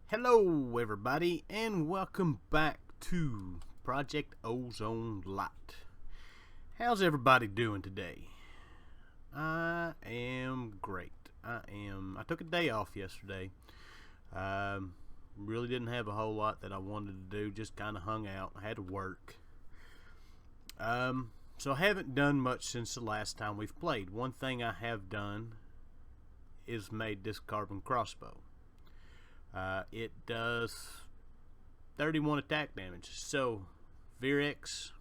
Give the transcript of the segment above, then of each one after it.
Hello everybody and welcome back to Project Ozone Lite. How's everybody doing today? I am great. I took a day off yesterday. Really didn't have a whole lot that I wanted to do, just kind of hung out. I had to work. So I haven't done much since the last time we've played. One thing I have done is made this carbon crossbow. It does 31 attack damage. So, Virex,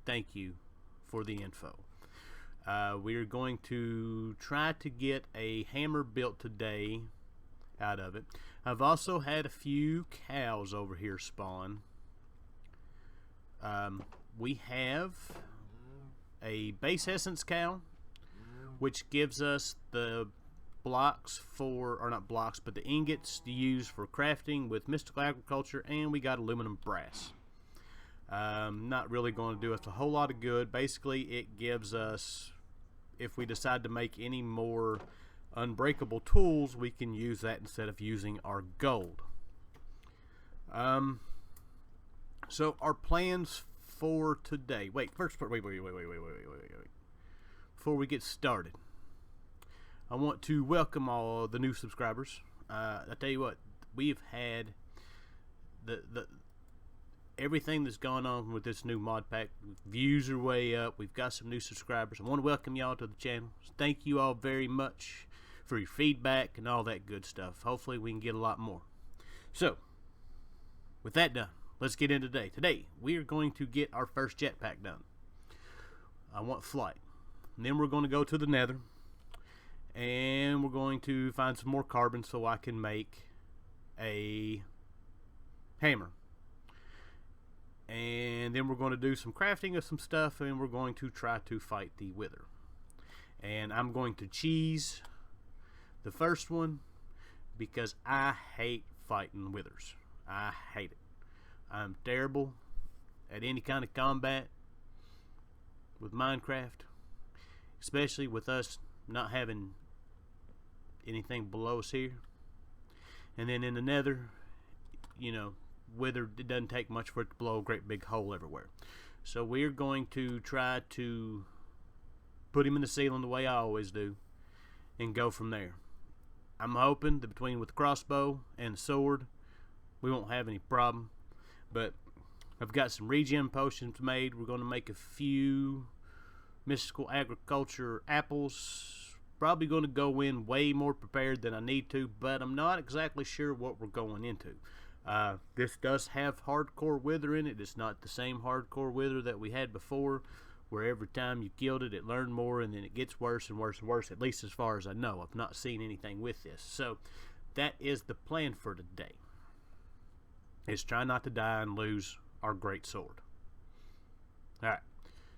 thank you for the info. We are going to try to get a hammer built today out of it. I've also had a few cows over here spawn. We have a base essence cow, which gives us the blocks for, or not blocks, but the ingots to use for crafting with mystical agriculture, and we got aluminum brass. Not really going to do us a whole lot of good. Basically, it gives us, if we decide to make any more unbreakable tools, we can use that instead of using our gold. So our plans for today. Wait. Before we get started, I want to welcome all the new subscribers. I tell you what, we've had the everything that's gone on with this new mod pack. Views are way up. We've got some new subscribers. I want to welcome y'all to the channel. Thank you all very much for your feedback and all that good stuff. Hopefully we can get a lot more. So, with that done, let's get into today. Today, we are going to get our first jetpack done. I want flight. And then we're going to go to the Nether. And we're going to find some more carbon so I can make a hammer. And then we're going to do some crafting of some stuff, and we're going to try to fight the wither. And I'm going to cheese the first one because I hate fighting withers. I hate it. I'm terrible at any kind of combat with Minecraft, especially with us not having anything below us here. And then in the Nether, you know, wither, it doesn't take much for it to blow a great big hole everywhere. So we're going to try to put him in the ceiling the way I always do and go from there. I'm hoping that between with the crossbow and the sword we won't have any problem, but I've got some regen potions made. We're going to make a few mystical agriculture apples. Probably going to go in way more prepared than I need to, but I'm not exactly sure what we're going into. This does have hardcore wither in it. It's not the same hardcore wither that we had before, where every time you killed it, it learned more, and then it gets worse and worse and worse, at least as far as I know. I've not seen anything with this. So that is the plan for today, is try not to die and lose our great sword. Alright,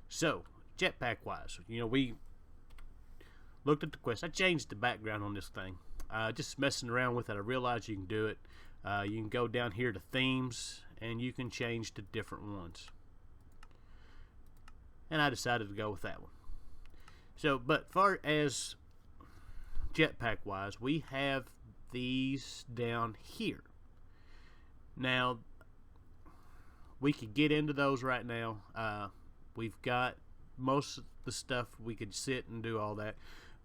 so jetpack wise, you know, we looked at the quest. I changed the background on this thing. Just messing around with it, I realized you can do it. You can go down here to themes, and you can change to different ones. And I decided to go with that one. So, but far as jetpack wise, we have these down here. Now, we could get into those right now. We've got most of the stuff. We could sit and do all that.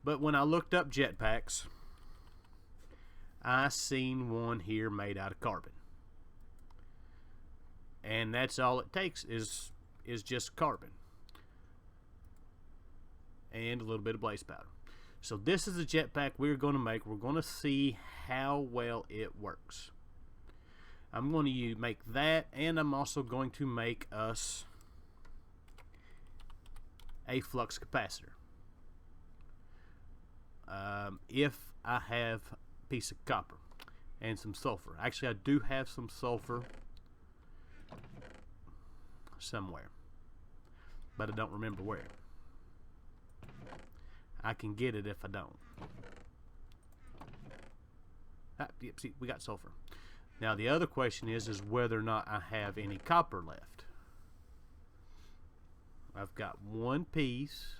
But when I looked up jetpacks, I seen one here made out of carbon. And that's all it takes is just carbon. And a little bit of blaze powder. So this is the jetpack we're going to make. We're going to see how well it works. I'm going to make that, and I'm also going to make us a flux capacitor. If I have a piece of copper and some sulfur. Actually, I do have some sulfur somewhere, but I don't remember where. I can get it if I don't. Yep, see, we got sulfur. Now the other question is whether or not I have any copper left. I've got one piece,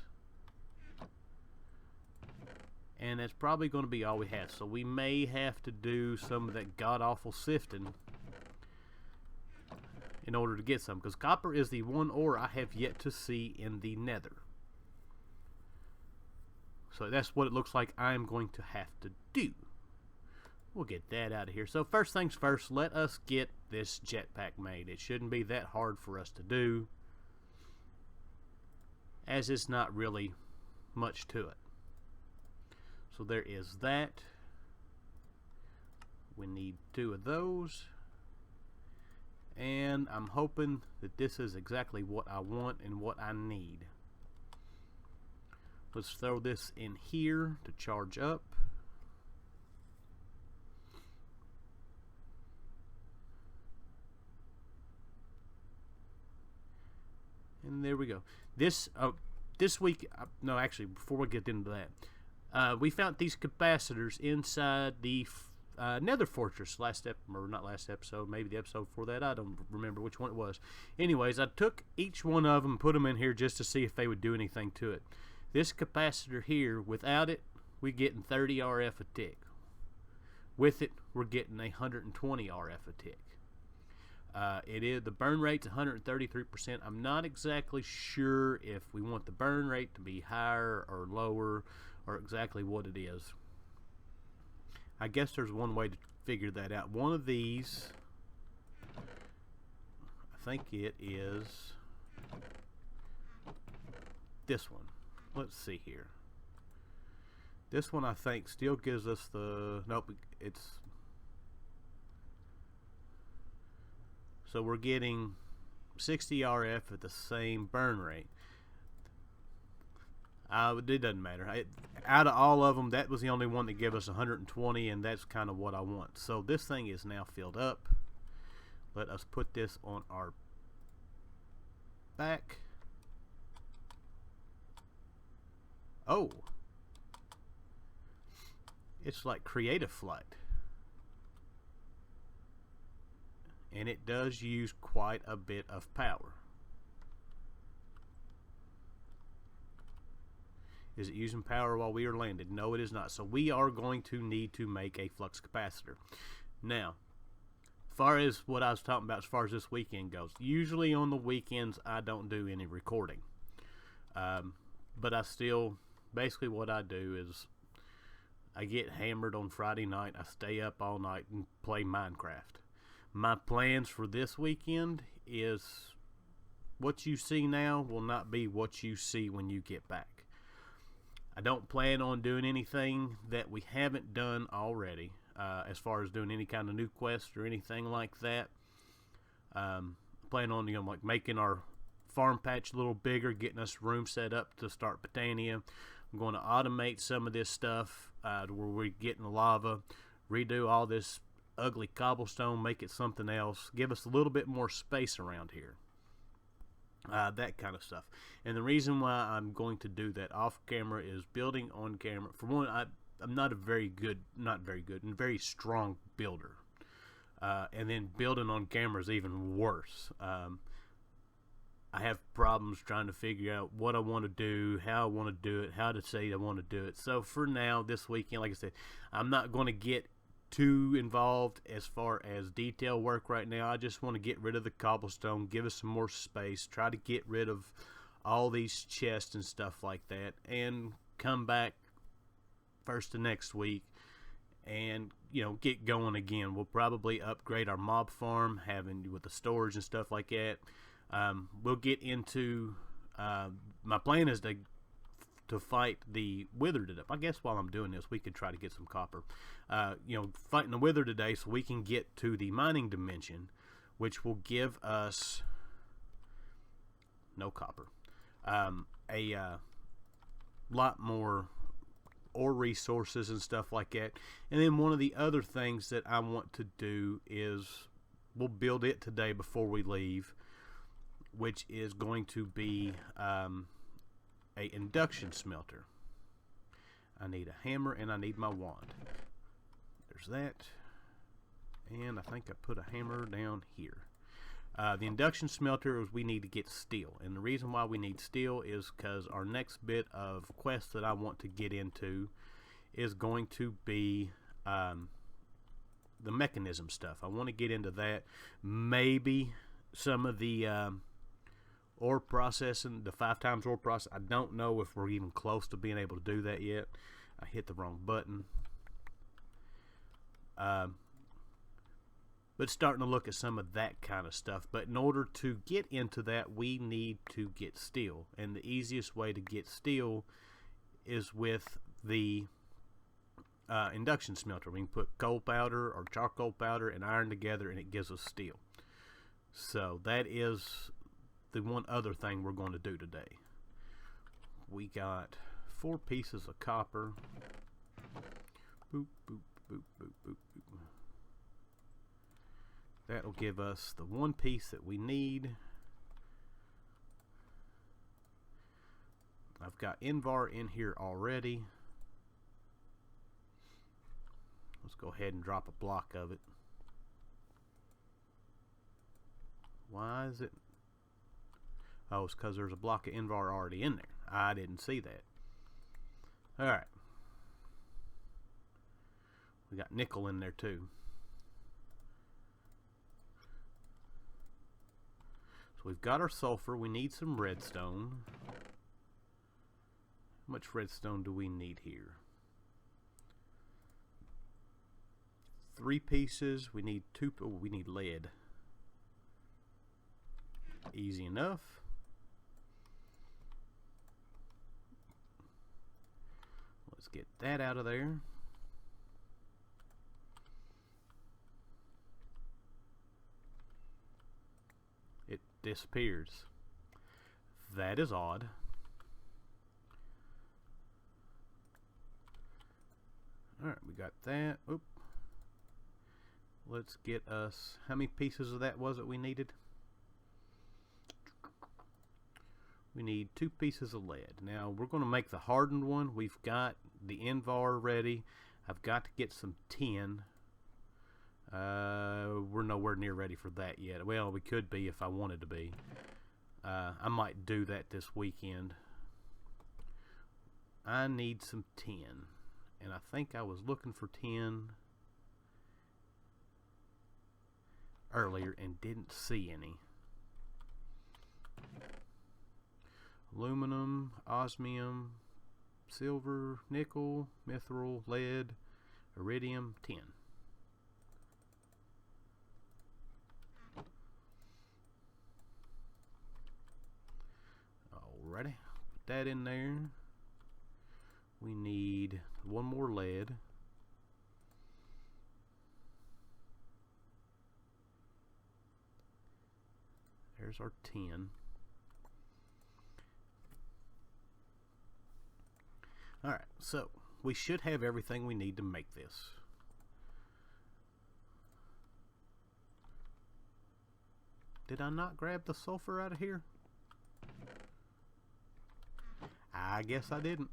and that's probably going to be all we have. So we may have to do some of that god-awful sifting in order to get some, because copper is the one ore I have yet to see in the Nether. So that's what it looks like I'm going to have to do. We'll get that out of here. So first things first, let us get this jetpack made. It shouldn't be that hard for us to do, as it's not really much to it. So there is that. We need 2 of those. And I'm hoping that this is exactly what I want and what I need. Let's throw this in here to charge up. And there we go. This week, no, actually, before we get into that, we found these capacitors inside the Nether Fortress not last episode, maybe the episode before that. I don't remember which one it was. Anyways, I took each one of them and put them in here just to see if they would do anything to it. This capacitor here, without it, we're getting 30 RF a tick. With it, we're getting 120 RF a tick. The burn rate's 133%. I'm not exactly sure if we want the burn rate to be higher or lower, or exactly what it is. I guess there's one way to figure that out. One of these, I think it is this one. Let's see here. This one I think still gives us the, nope, it's, so we're getting 60 RF at the same burn rate. It doesn't matter. Out of all of them, that was the only one that gave us 120, and that's kind of what I want. So this thing is now filled up. Let us put this on our back. Oh, it's like Creative Flight, and it does use quite a bit of power. Is it using power while we are landed? No, it is not. So we are going to need to make a flux capacitor. Now, as far as what I was talking about as far as this weekend goes, usually on the weekends I don't do any recording. But I still, basically what I do is I get hammered on Friday night. I stay up all night and play Minecraft. My plans for this weekend is what you see now will not be what you see when you get back. I don't plan on doing anything that we haven't done already, as far as doing any kind of new quest or anything like that. Plan on, like making our farm patch a little bigger, getting us room set up to start Botania. I'm going to automate some of this stuff to where we're getting the lava, redo all this ugly cobblestone, make it something else, give us a little bit more space around here. That kind of stuff. And the reason why I'm going to do that off camera is building on camera. For one, I'm not a very strong builder. And then building on camera is even worse. I have problems trying to figure out what I want to do, how I want to do it, how to say I want to do it. So for now, this weekend, like I said, I'm not going to get too involved as far as detail work right now. I just want to get rid of the cobblestone, give us some more space, try to get rid of all these chests and stuff like that, and come back first of next week and get going again. We'll probably upgrade our mob farm, with the storage and stuff like that. We'll get into my plan is to fight the wither today. I guess while I'm doing this, we could try to get some copper. Fighting the wither today so we can get to the mining dimension, which will give us no copper, a lot more ore resources and stuff like that. And then one of the other things that I want to do is we'll build it today before we leave, which is going to be a induction smelter. I need a hammer and I need my wand. There's that, and I think I put a hammer down here. The induction smelter is we need to get steel, and the reason why we need steel is because our next bit of quest that I want to get into is going to be the mechanism stuff. I want to get into that. Maybe some of the ore processing, the 5 times ore process. I don't know if we're even close to being able to do that yet. I hit the wrong button. But starting to look at some of that kind of stuff. But in order to get into that, we need to get steel. And the easiest way to get steel is with the induction smelter. We can put coal powder or charcoal powder and iron together, and it gives us steel. So that is the one other thing we're going to do today. We got 4 pieces of copper. Boop, boop, boop, boop, boop, boop. That'll give us the 1 piece that we need. I've got Invar in here already. Let's go ahead and drop a block of it. Why is it? Oh, it's because there's a block of Invar already in there. I didn't see that. Alright. We got nickel in there too. So we've got our sulfur. We need some redstone. How much redstone do we need here? 3 pieces. We need 2. Oh, we need lead. Easy enough. Let's get that out of there. It disappears. That is odd. Alright, we got that. Oop. Let's get us, how many pieces of that was it we needed? We need 2 pieces of lead. Now we're going to make the hardened one. We've got the Invar ready. I've got to get some tin. We're nowhere near ready for that yet. Well, we could be if I wanted to be. I might do that this weekend. I need some tin. And I think I was looking for tin earlier and didn't see any. Aluminum, osmium, silver, nickel, mithril, lead, iridium, tin. Alrighty, put that in there. We need 1 more lead. There's our tin. Alright, so we should have everything we need to make this. Did I not grab the sulfur out of here? I guess I didn't.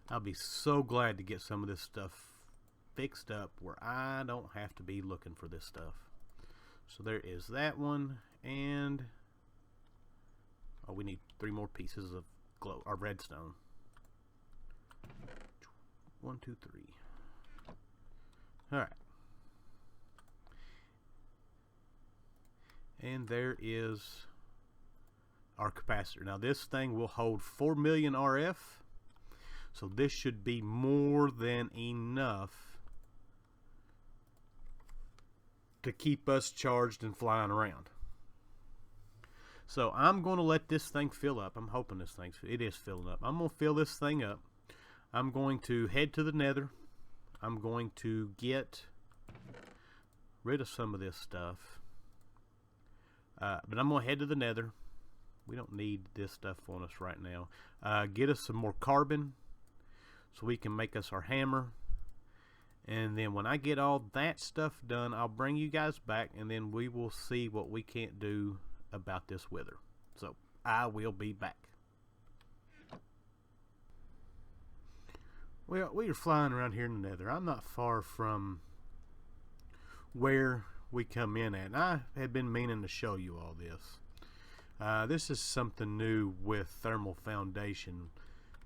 I'll be so glad to get some of this stuff fixed up where I don't have to be looking for this stuff. So there is that one, and oh, we need 3 more pieces of glow or redstone. 1, 2, 3. Alright. And there is our capacitor. Now this thing will hold 4 million RF. So this should be more than enough to keep us charged and flying around. So I'm going to let this thing fill up. I'm hoping this thing, it is filling up. I'm going to fill this thing up. I'm going to head to the Nether. I'm going to get rid of some of this stuff. But I'm going to head to the Nether. We don't need this stuff on us right now. Get us some more carbon so we can make us our hammer. And then when I get all that stuff done, I'll bring you guys back, and then we will see what we can't do about this wither. So I will be back. Well, we are flying around here in the Nether. I'm not far from where we come in at, and I had been meaning to show you all this. This is something new with thermal foundation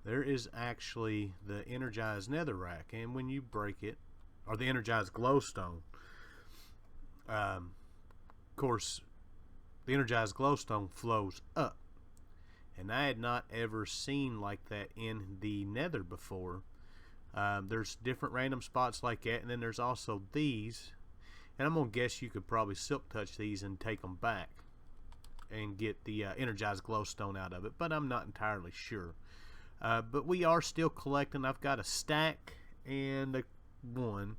there is actually the energized netherrack, and when you break it, or the energized glowstone, of course, the energized glowstone flows up, and I had not ever seen like that in the Nether before. There's different random spots like that, and then there's also these, and I'm gonna guess you could probably silk touch these and take them back and get the energized glowstone out of it, but I'm not entirely sure. But we are still collecting. I've got a stack and a one.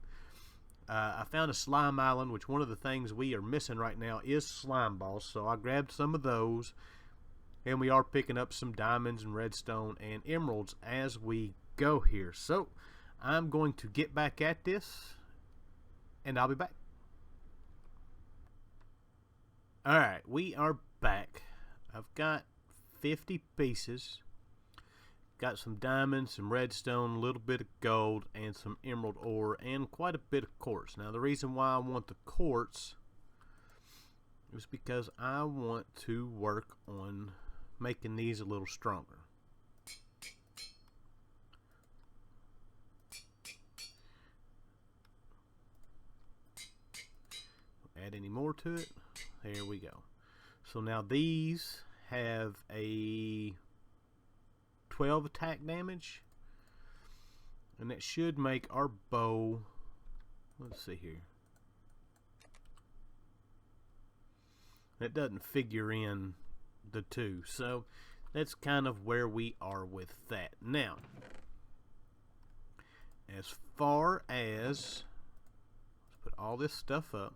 I found a slime island, which one of the things we are missing right now is slime balls, so I grabbed some of those, and we are picking up some diamonds and redstone and emeralds as we go here. So I'm going to get back at this, and I'll be back. Alright, we are back. I've got 50 pieces. Got some diamonds, some redstone, a little bit of gold, and some emerald ore, and quite a bit of quartz. Now, the reason why I want the quartz is because I want to work on making these a little stronger. Add any more to it. There we go. So now these have a 12 attack damage, and that should make our bow, let's see here, that doesn't figure in the two, so that's kind of where we are with that. Now, as far as, let's put all this stuff up,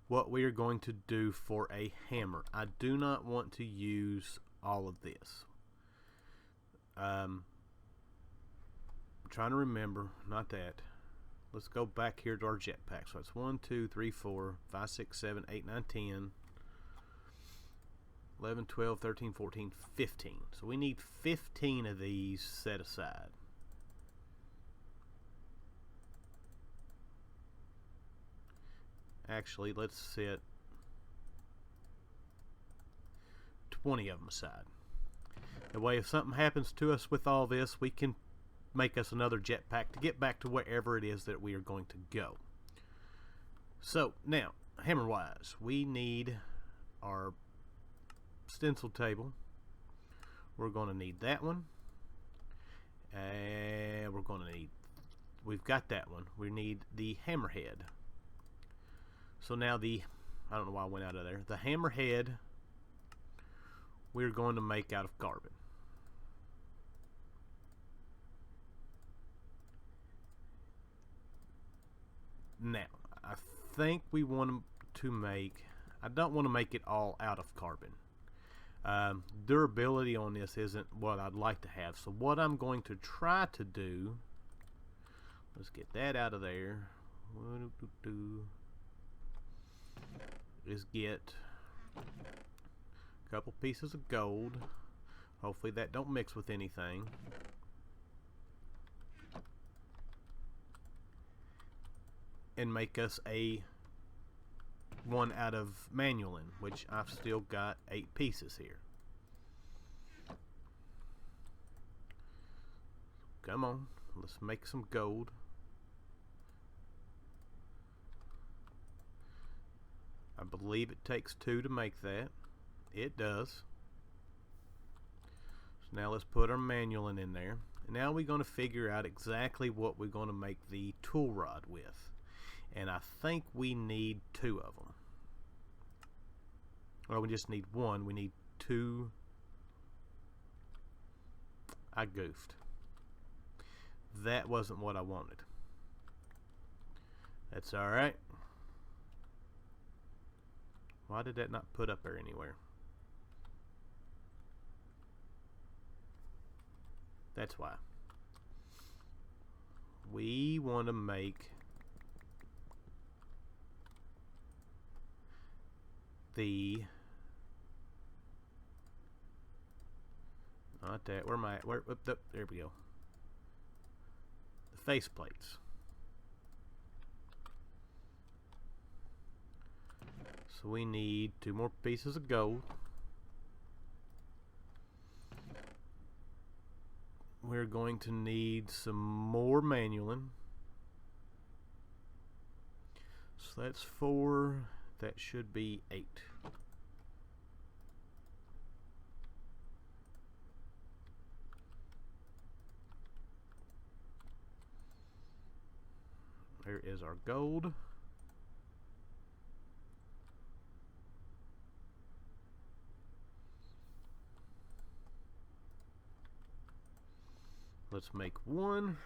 what we are going to do for a hammer. I do not want to use all of this. I'm trying to remember, not that. Let's go back here to our jetpack. So it's 1, 2, 3, 4, 5, 6, 7, 8, 9, 10, 11, 12, 13, 14, 15. So we need 15 of these set aside. Actually, let's set 20 of them aside. That way, if something happens to us with all this, we can make us another jetpack to get back to wherever it is that we are going to go. So, now, hammer-wise, we need our stencil table. We're going to need that one. And we're going to need, we've got that one. We need the hammerhead. So now I don't know why I went out of there. The hammerhead we're going to make out of carbon. Now, I think we want to make, I don't want to make it all out of carbon. Durability on this isn't what I'd like to have. So what I'm going to try to do, let's get that out of there, is get a couple pieces of gold. Hopefully that don't mix with anything. And make us a one out of manualin, which I've still got 8 pieces here. Come on, let's make some gold. I believe it takes 2 to make that. It does. So now let's put our manualin in there. And now we're going to figure out exactly what we're going to make the tool rod with. And I think we need 2 of them. Well, we just need 1. We need 2. I goofed. That wasn't what I wanted. That's alright. Why did that not put up there anywhere? That's why. We want to make the, not that, where am I at? Where, there we go. The face plates. So we need 2 more pieces of gold. we're going to need some more manualin. So that's 4. That should be 8. There is our gold. Let's make 1.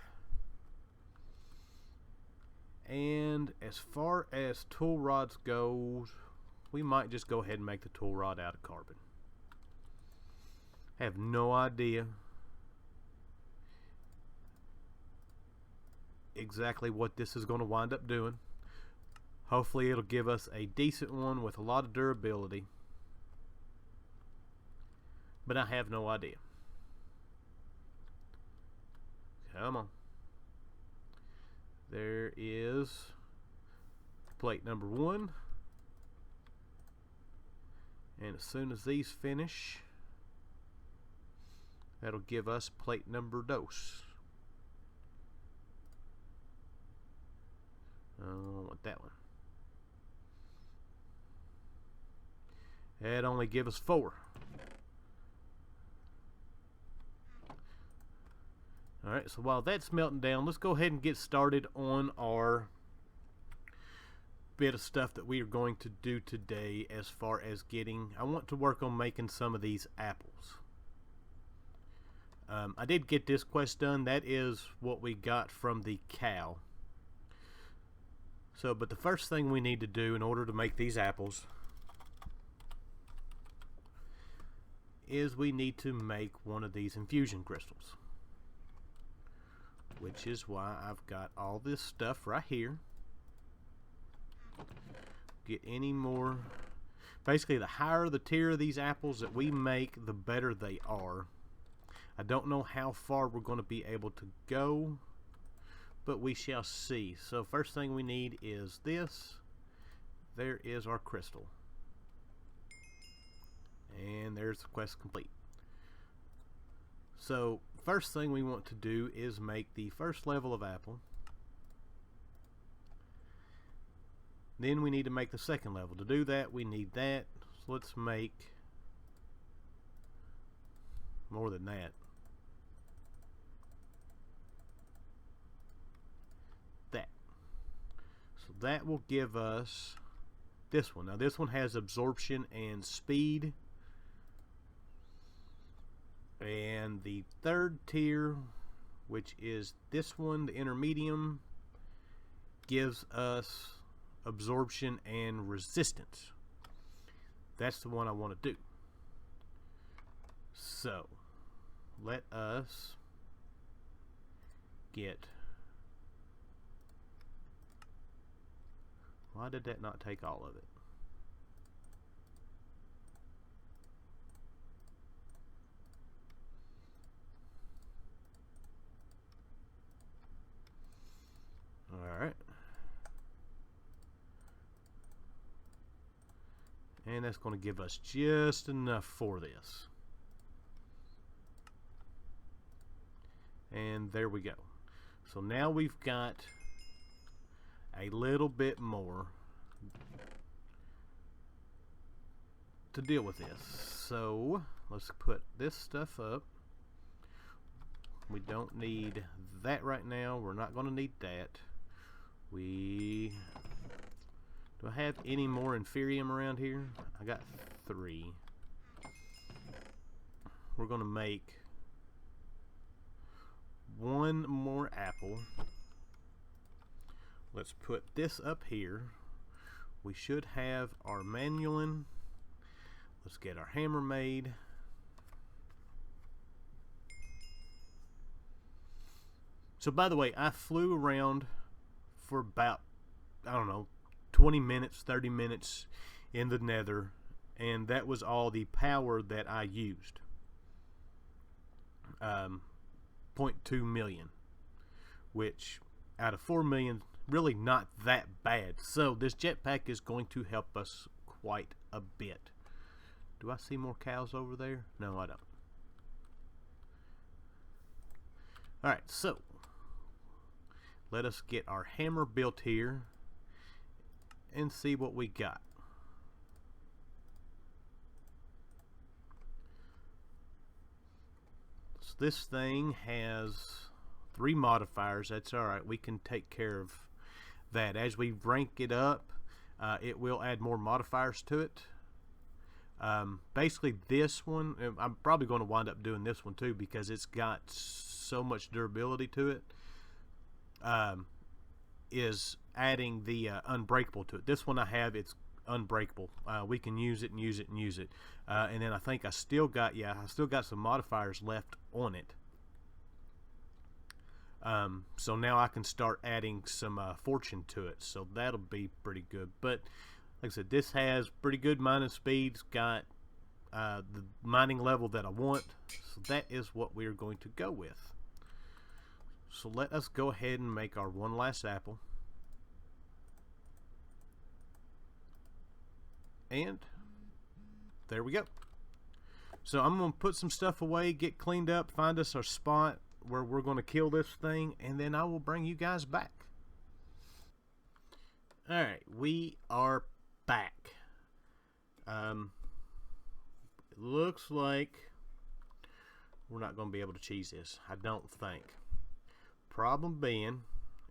And as far as tool rods goes, we might just go ahead and make the tool rod out of carbon. I have no idea exactly what this is going to wind up doing. Hopefully it'll give us a decent one with a lot of durability, but I have no idea. Come on. There is plate number 1, and as soon as these finish, that'll give us plate number 2. I don't want that one. That only give us 4. Alright, so while that's melting down, let's go ahead and get started on our bit of stuff that we are going to do today as far as getting... I want to work on making some of these apples. I did get this quest done. That is what we got from the cow. So, but the first thing we need to do in order to make these apples is we need to make one of these infusion crystals, which is why I've got all this stuff right here. Get any more, basically the higher the tier of these apples that we make, the better they are. I don't know how far we're going to be able to go, but we shall see. So first thing we need is this. There is our crystal. And there's the quest complete. So first thing we want to do is make the first level of apple. Then we need to make the second level. To do that, we need that. So let's make more than that. That. So that will give us this one. Now this one has absorption and speed. And the third tier, which is this one, the intermedium, gives us absorption and resistance. That's the one I want to do. So let us get... Why did that not take all of it? Alright. And that's going to give us just enough for this. And there we go. So now we've got a little bit more to deal with this. So let's put this stuff up. We don't need that right now. We're not going to need that. Do I have any more inferium around here? I got 3. We're going to make 1 more apple. Let's put this up here. We should have our manualin. Let's get our hammer made. So by the way, I flew around for about, I don't know, 20 minutes, 30 minutes in the Nether, and that was all the power that I used. 0.2 million, which out of 4 million, really not that bad. So this jetpack is going to help us quite a bit. Do I see more cows over there? No, I don't. Alright, so let us get our hammer built here and see what we got. So this thing has 3 modifiers. That's alright, we can take care of that. As we rank it up, it will add more modifiers to it. Basically this one, I'm probably going to wind up doing this one too because it's got so much durability to it, is adding the unbreakable to it. This one I have, it's unbreakable. We can use it and use it and use it. And then I think I still got some modifiers left on it. So now I can start adding some fortune to it, so that'll be pretty good. But like I said, this has pretty good mining speed. It's got the mining level that I want, so that is what we're going to go with. So let us go ahead and make our one last apple. And there we go. So I'm going to put some stuff away, get cleaned up, find us our spot where we're going to kill this thing, and then I will bring you guys back. Alright, we are back. It looks like we're not going to be able to cheese this, I don't think. Problem being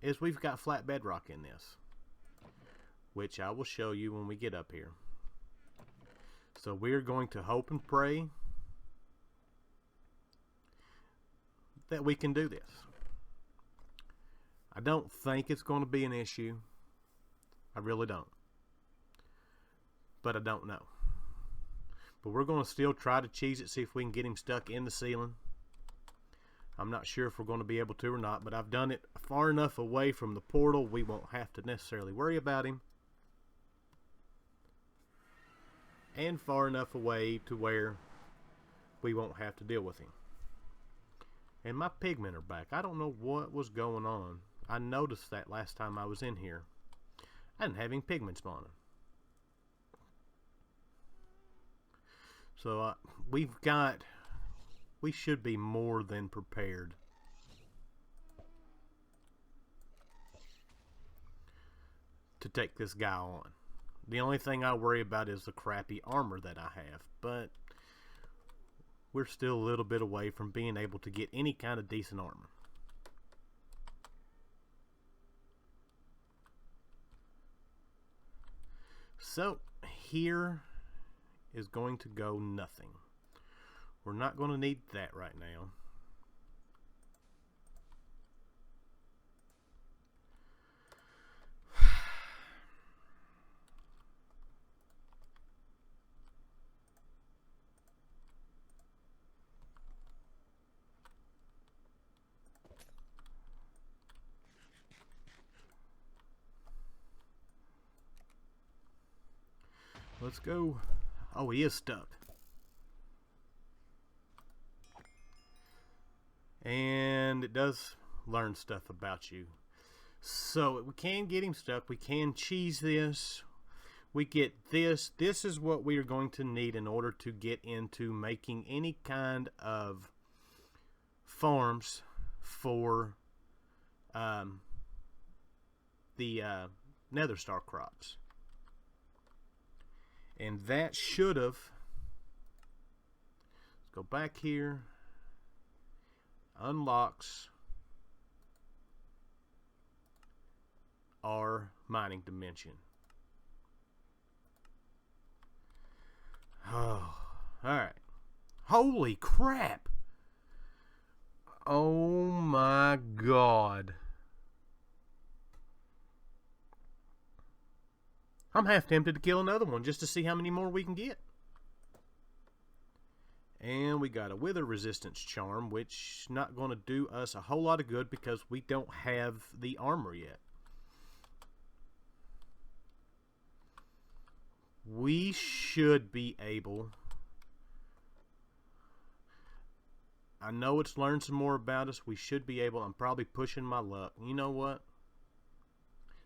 is we've got flat bedrock in this, which I will show you when we get up here. So we're going to hope and pray that we can do this. I don't think it's going to be an issue. I really don't. But I don't know. But we're going to still try to cheese it, see if we can get him stuck in the ceiling. I'm not sure if we're going to be able to or not, but I've done it far enough away from the portal we won't have to necessarily worry about him. And far enough away to where we won't have to deal with him. And my pigmen are back. I don't know what was going on. I noticed that last time I was in here. I didn't have any pigmen spawning. So we should be more than prepared to take this guy on. The only thing I worry about is the crappy armor that I have, but we're still a little bit away from being able to get any kind of decent armor. So here is going to go nothing. We're not going to need that right now. Let's go. Oh, he is stuck. And it does learn stuff about you. So we can get him stuck. We can cheese this. We get this. This is what we are going to need in order to get into making any kind of farms for the nether star crops. And that should have, let's go back here, unlocks our mining dimension. Oh, alright. Holy crap! Oh my god. I'm half tempted to kill another one just to see how many more we can get. And we got a wither resistance charm, which is not going to do us a whole lot of good because we don't have the armor yet. We should be able... I know it's learned some more about us. We should be able... I'm probably pushing my luck. You know what?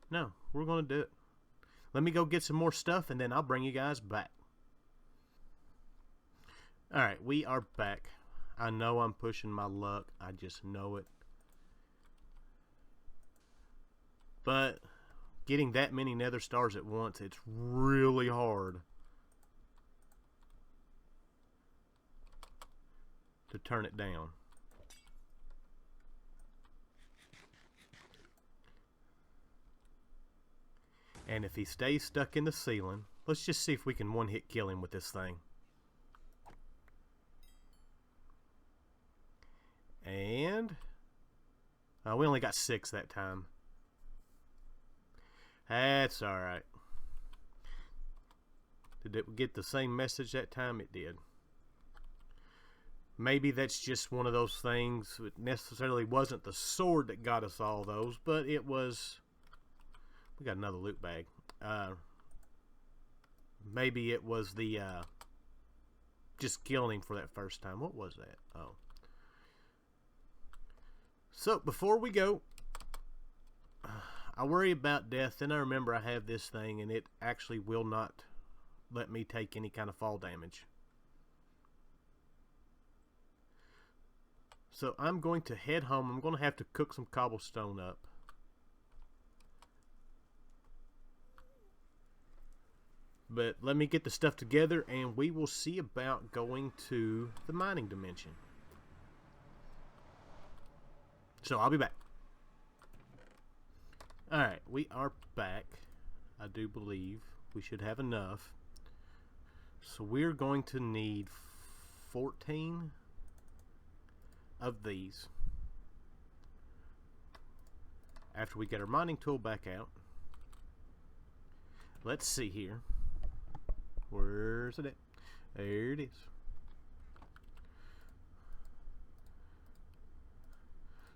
No, we're going to do it. Let me go get some more stuff and then I'll bring you guys back. Alright, we are back. I know I'm pushing my luck. I just know it. But getting that many nether stars at once, it's really hard to turn it down. And if he stays stuck in the ceiling, let's just see if we can one-hit kill him with this thing. And we only got 6 that time. That's alright. Did it get the same message that time? It did. Maybe that's just one of those things. It necessarily wasn't the sword that got us all those, but it was... We got another loot bag. Maybe it was the just killing him for that first time. What was that? Oh. So before we go, I worry about death. Then I remember I have this thing, and it actually will not let me take any kind of fall damage. So I'm going to head home. I'm going to have to cook some cobblestone up. But let me get the stuff together, and we will see about going to the mining dimension. So I'll be back. Alright, we are back. I do believe we should have enough. So we're going to need 14 of these after we get our mining tool back out. Let's see here. Where's it at? There it is.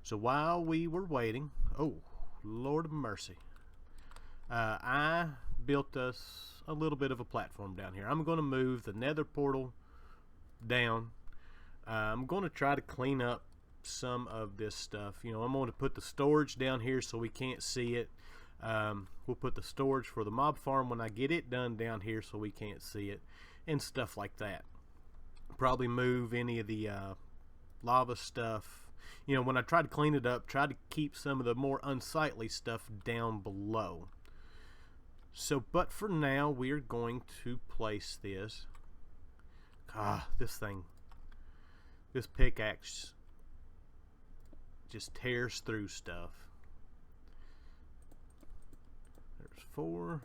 So while we were waiting, oh, Lord of mercy, I built us a little bit of a platform down here. I'm going to move the nether portal down. I'm going to try to clean up some of this stuff. You know, I'm going to put the storage down here so we can't see it. We'll put the storage for the mob farm when I get it done down here so we can't see it, and stuff like that. Probably move any of the lava stuff. You know, when I try to clean it up, try to keep some of the more unsightly stuff down below. So, but for now, we're going to place this. This thing, this pickaxe just tears through stuff. There's 4.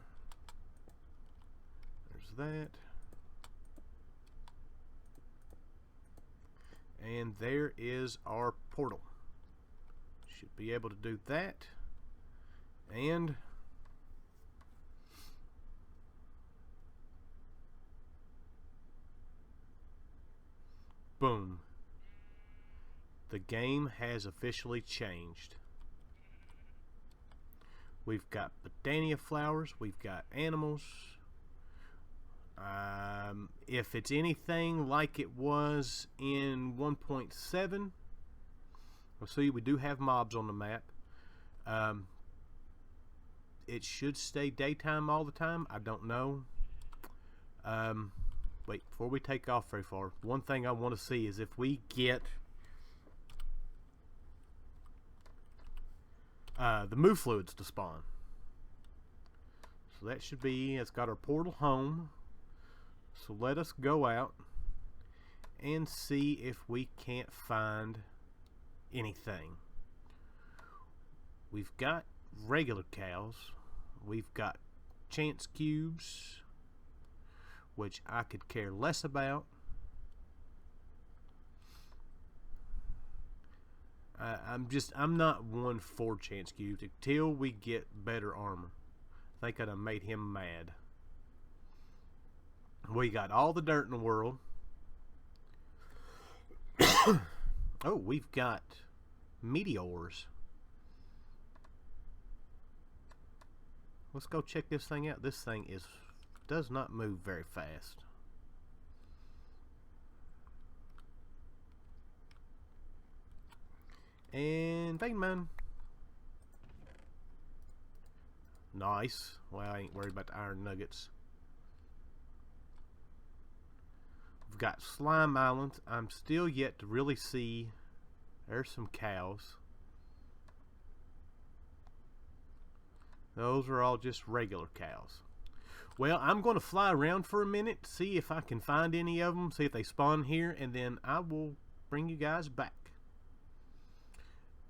There's that. And there is our portal. Should be able to do that. And boom. The game has officially changed. We've got Botania flowers. We've got animals. If it's anything like it was in 1.7, we'll see we do have mobs on the map. It should stay daytime all the time. I don't know. Wait, before we take off very far, one thing I want to see is if we get the move fluids to spawn. So that should be, it's got our portal home. So let us go out and see if we can't find anything. We've got regular cows. We've got chance cubes, which I could care less about. I'm not one for chance cubes until we get better armor. I think I'd have made him mad. We got all the dirt in the world. Oh, we've got meteors. Let's go check this thing out. This thing does not move very fast. And vein man. Nice. Well, I ain't worried about the iron nuggets. We've got slime islands. I'm still yet to really see. There's some cows. Those are all just regular cows. Well, I'm going to fly around for a minute, see if I can find any of them, see if they spawn here, and then I will bring you guys back.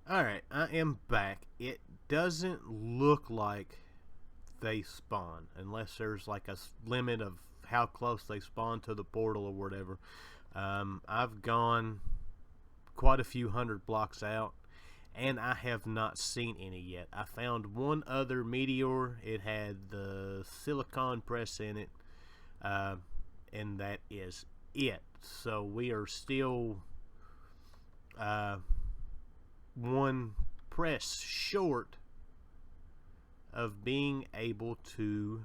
Alright, I am back. It doesn't look like they spawn, unless there's like a limit of how close they spawn to the portal or whatever. I've gone quite a few hundred blocks out, and I have not seen any yet. I found one other meteor. It had the silicon press in it, and that is it. So we are still one press short of being able to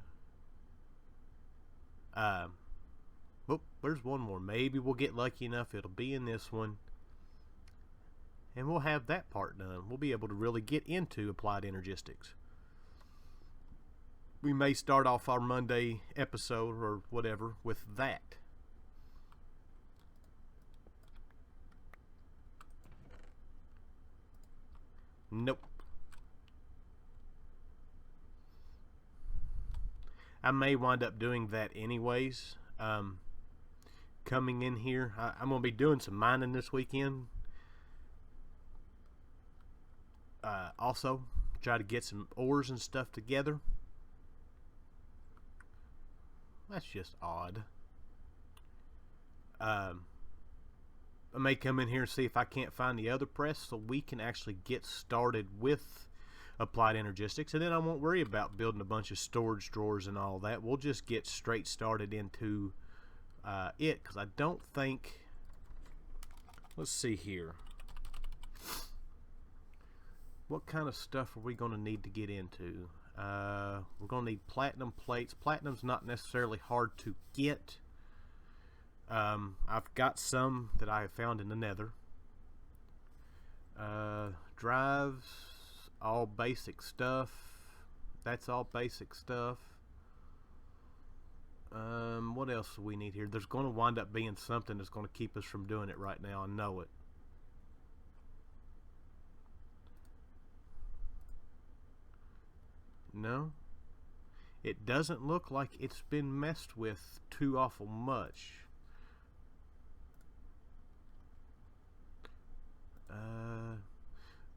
oh, there's one more. Maybe we'll get lucky enough it'll be in this one, and we'll have that part done. We'll be able to really get into applied energistics. We may start off our Monday episode or whatever with that. Nope. I may wind up doing that anyways. Coming in here, I'm going to be doing some mining this weekend. Also, try to get some ores and stuff together. That's just odd. I may come in here and see if I can't find the other press so we can actually get started with applied energistics, and then I won't worry about building a bunch of storage drawers and all that. We'll just get straight started into it, because I don't think, let's see here, what kind of stuff are we going to need to get into? We're going to need platinum plates. Platinum's not necessarily hard to get. I've got some that I have found in the Nether. Drives, all basic stuff. That's all basic stuff. What else do we need here? There's going to wind up being something that's going to keep us from doing it right now. I know it. No, it doesn't look like it's been messed with too awful much.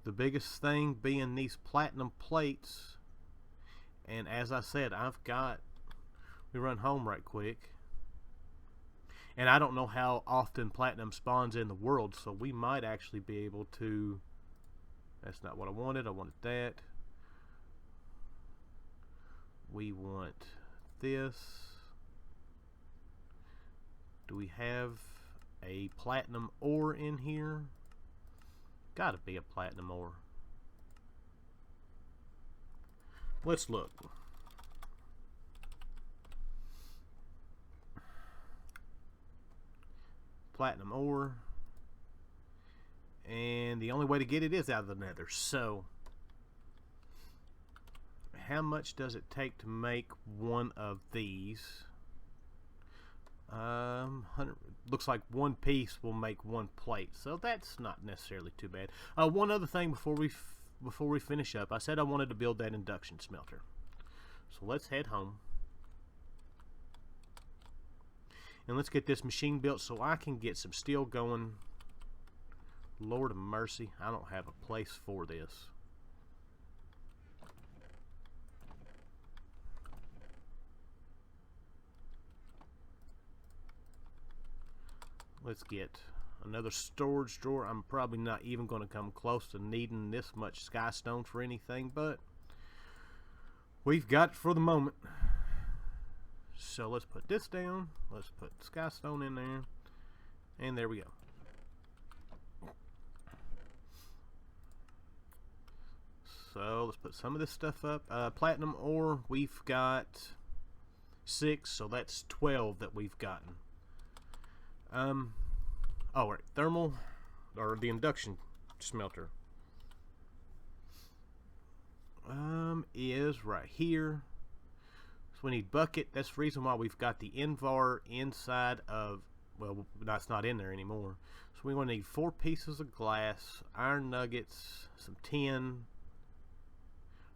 The biggest thing being these platinum plates, and as I said, we run home right quick, and I don't know how often platinum spawns in the world, so we might actually be able to, that's not what I wanted that. We want this. Do we have a platinum ore in here? Gotta be a platinum ore. Let's look. Platinum ore. And the only way to get it is out of the Nether. So how much does it take to make one of these? 100, looks like one piece will make one plate, so that's not necessarily too bad. One other thing before we finish up, I said I wanted to build that induction smelter, so let's head home and let's get this machine built so I can get some steel going. Lord of mercy, I don't have a place for this. Let's get another storage drawer. I'm probably not even going to come close to needing this much skystone for anything, but we've got it for the moment. So let's put this down. Let's put skystone in there. And there we go. So let's put some of this stuff up. Platinum ore, we've got 6, so that's 12 that we've gotten. Oh, right, thermal, or the induction smelter, is right here. So we need bucket. That's the reason why we've got the invar inside of, well, that's not in there anymore. So we're going to need 4 pieces of glass, iron nuggets, some tin.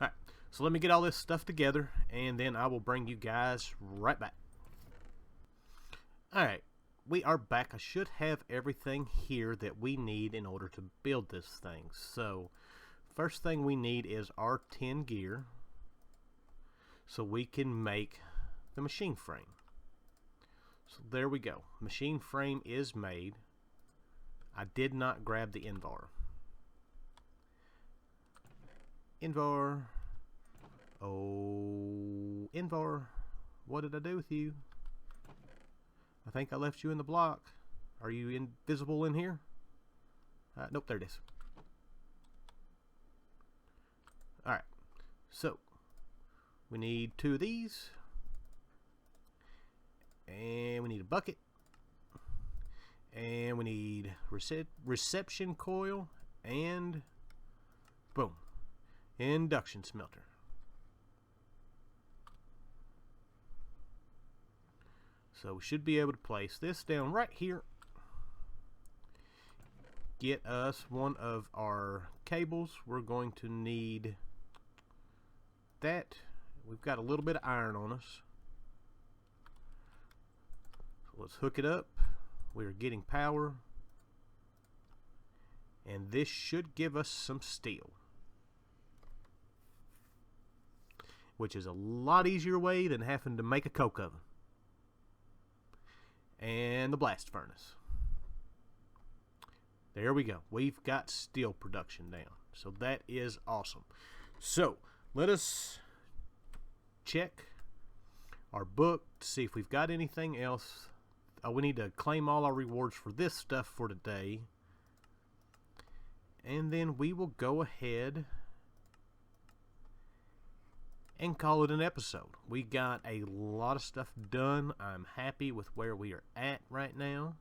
Alright, So let me get all this stuff together, and then I will bring you guys right back. Alright, we are back. I should have everything here that we need in order to build this thing. So, first thing we need is our 10 gear, so we can make the machine frame. So there we go. Machine frame is made. I did not grab the invar. Invar. Oh, Invar, what did I do with you? I think I left you in the block. Are you invisible in here? Nope, there it is. Alright, so we need 2 of these, and we need a bucket, and we need reception coil, and boom, induction smelter. So we should be able to place this down right here. Get us one of our cables. We're going to need that. We've got a little bit of iron on us. So let's hook it up. We are getting power. And this should give us some steel, which is a lot easier way than having to make a coke oven. And the blast furnace. There we go. We've got steel production down. So that is awesome. So let us check our book to see if we've got anything else. We need to claim all our rewards for this stuff for today. And then we will go ahead and call it an episode. We got a lot of stuff done. I'm happy with where we are at right now.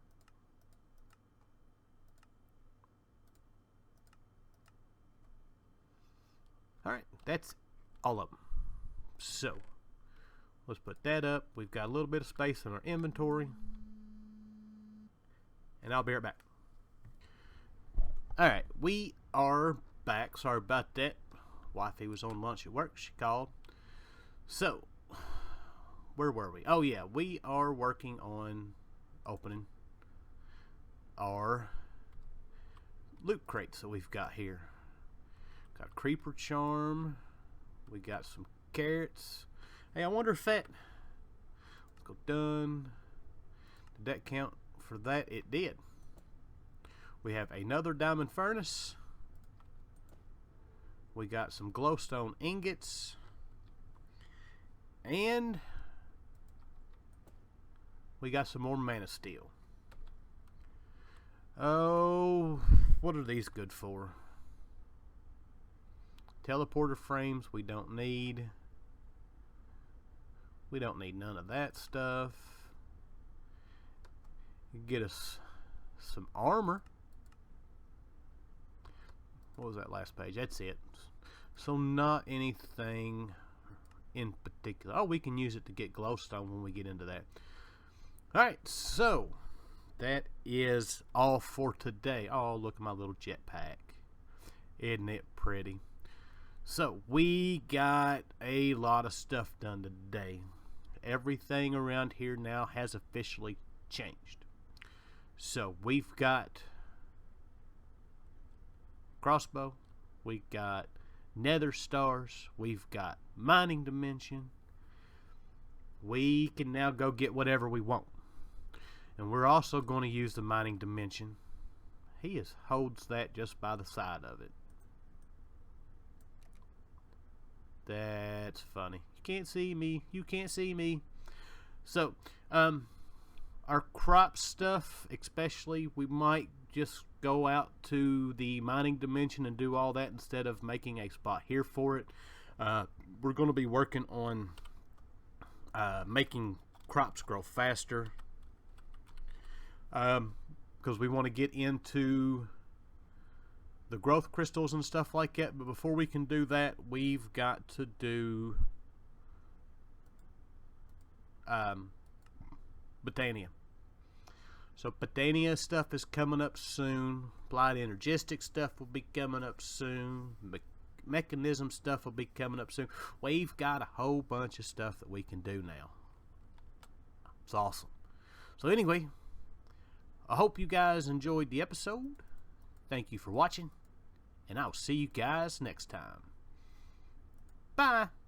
Alright, that's all of them. So, let's put that up. We've got a little bit of space in our inventory. And I'll be right back. Alright, we are back. Sorry about that. Wifey was on lunch at work. She called. So, where were we? Oh yeah, we are working on opening our loot crates that we've got here. Got a creeper charm. We got some carrots. Hey, I wonder if that... Let's go done. Did that count for that? It did. We have another diamond furnace. We got some glowstone ingots. And we got some more mana steel. Oh, what are these good for? Teleporter frames we don't need. We don't need none of that stuff. Get us some armor. What was that last page? That's it. So not anything in particular. Oh, we can use it to get glowstone when we get into that. Alright, so that is all for today. Oh, look at my little jetpack. Isn't it pretty? So we got a lot of stuff done today. Everything around here now has officially changed. So we've got crossbow, we've got nether stars, we've got mining dimension. We can now go get whatever we want. And we're also going to use the mining dimension. He holds that just by the side of it. That's funny. You can't see me. You can't see me. So, our crop stuff, especially, we might just go out to the mining dimension and do all that instead of making a spot here for it. We're going to be working on making crops grow faster, because we want to get into the growth crystals and stuff like that. But before we can do that, we've got to do Botania. So Botania stuff is coming up soon. Applied energistic stuff will be coming up soon. mechanism stuff will be coming up soon. We've got a whole bunch of stuff that we can do now. It's awesome. So anyway, I hope you guys enjoyed the episode. Thank you for watching, and I'll see you guys next time. Bye.